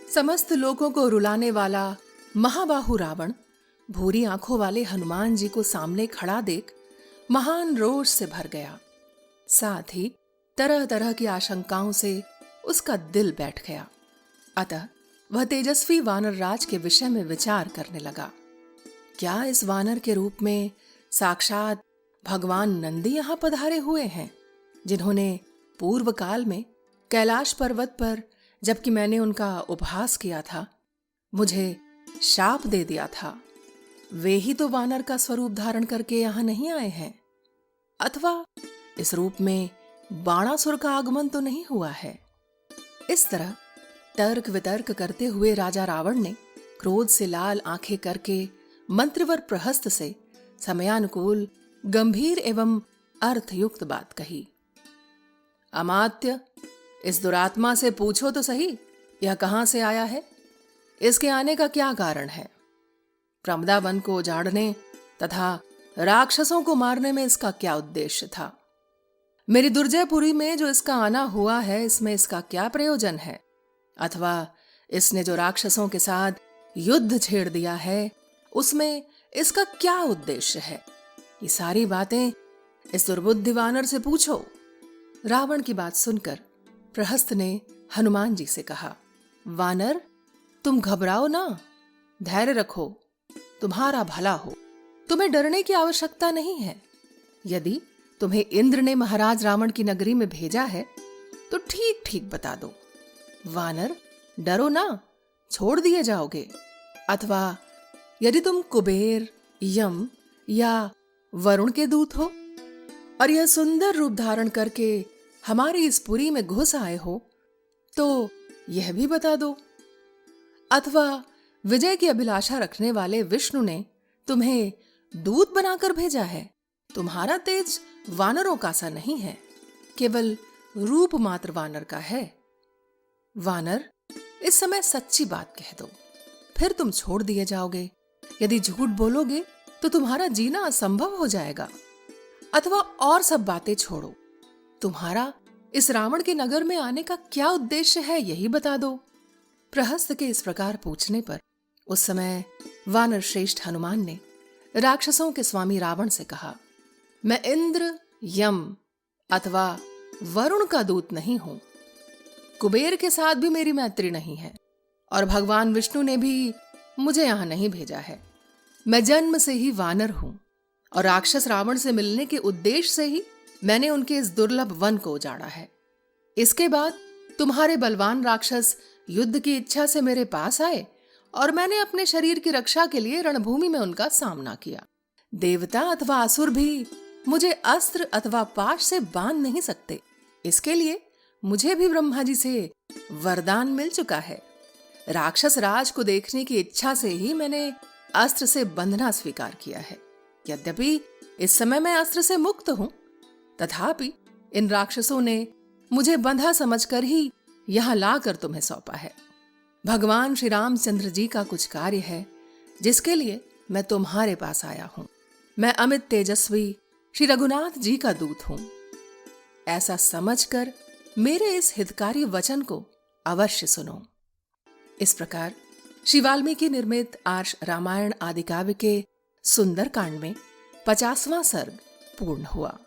समस्त लोगों को रुलाने वाला महाबाहु रावण भूरी आंखों वाले हनुमान जी को सामने खड़ा देख महान रोष से भर गया। साथ ही तरह तरह की आशंकाओं से उसका दिल बैठ गया। अतः वह तेजस्वी वानर राज के विषय में विचार करने लगा। क्या इस वानर के रूप में साक्षात भगवान नंदी यहां पधारे हुए हैं, जिन्होंने पूर्व काल में कैलाश पर्वत पर, जबकि मैंने उनका उपहास किया था, मुझे शाप दे दिया था। वे ही तो वानर का स्वरूप धारण करके यहां नहीं आए हैं। अथवा इस रूप में बाणासुर का आगमन तो नहीं हुआ है। इस तरह तर्क वितर्क करते हुए राजा रावण ने क्रोध से लाल आंखें करके मंत्रवर प्रहस्त से समयानुकूल गंभीर एवं अर्थयुक्त बात कही। अमात्य, इस दुरात्मा से पूछो तो सही, यह कहां से आया है? इसके आने का क्या कारण है? प्रमदा वन को उजाड़ने तथा राक्षसों को मारने में इसका क्या उद्देश्य था? मेरी दुर्जयपुरी में जो इसका आना हुआ है, इसमें इसका क्या प्रयोजन है? अथवा इसने जो राक्षसों के साथ युद्ध छेड़ दिया है, उसमें इसका क्या उद्देश्य है? ये सारी बातें इस दुर्बुद्धि वानर से पूछो। रावण की बात सुनकर प्रहस्त ने हनुमान जी से कहा, वानर, तुम घबराओ ना, धैर्य रखो, तुम्हारा भला हो। तुम्हें डरने की आवश्यकता नहीं है। यदि तुम्हें इंद्र ने महाराज रावण की नगरी में भेजा है तो ठीक ठीक बता दो। वानर, डरो ना, छोड़ दिए जाओगे। अथवा यदि तुम कुबेर, यम या वरुण के दूत हो और यह सुंदर रूप धारण करके हमारी इस पुरी में घुस आए हो, तो यह भी बता दो। अथवा विजय की अभिलाषा रखने वाले विष्णु ने तुम्हें दूत बनाकर भेजा है। तुम्हारा तेज वानरों का सा नहीं है, केवल रूप मात्र वानर का है। वानर, इस समय सच्ची बात कह दो, फिर तुम छोड़ दिए जाओगे। यदि झूठ बोलोगे तो तुम्हारा जीना असंभव हो जाएगा। अथवा और सब बातें छोड़ो, तुम्हारा इस रावण के नगर में आने का क्या उद्देश्य है, यही बता दो। प्रहस्त के इस प्रकार पूछने पर उस समय वानर श्रेष्ठ हनुमान ने राक्षसों के स्वामी रावण से कहा, मैं इंद्र, यम अथवा वरुण का दूत नहीं हूं। कुबेर के साथ भी मेरी मैत्री नहीं है और भगवान विष्णु ने भी मुझे यहां नहीं भेजा है। मैं जन्म से ही वानर हूं और राक्षस रावण से मिलने के उद्देश्य से ही मैंने उनके इस दुर्लभ वन को उजाड़ा है। इसके बाद तुम्हारे बलवान राक्षस युद्ध की इच्छा से मेरे पास आए और मैंने अपने शरीर की रक्षा के लिए रणभूमि में उनका सामना किया। देवता अथवा असुर भी मुझे अस्त्र अथवा पाश से बांध नहीं सकते। इसके लिए मुझे भी ब्रह्मा जी से वरदान मिल चुका है। राक्षस राज को देखने की इच्छा से ही मैंने अस्त्र से बंधना स्वीकार किया है। यद्यपि इस समय मैं अस्त्र से मुक्त हूं, तथापि इन राक्षसों ने मुझे बंधा समझकर ही यहां लाकर तुम्हें सौंपा है। भगवान श्री रामचंद्र जी का कुछ कार्य है, जिसके लिए मैं तुम्हारे पास आया हूं। मैं अमित तेजस्वी श्री रघुनाथ जी का दूत हूं। ऐसा समझकर मेरे इस हितकारी वचन को अवश्य सुनो। इस प्रकार श्री वाल्मीकि निर्मित आर्ष रामायण आदि काव्य के सुंदर कांड में 50वां सर्ग पूर्ण हुआ।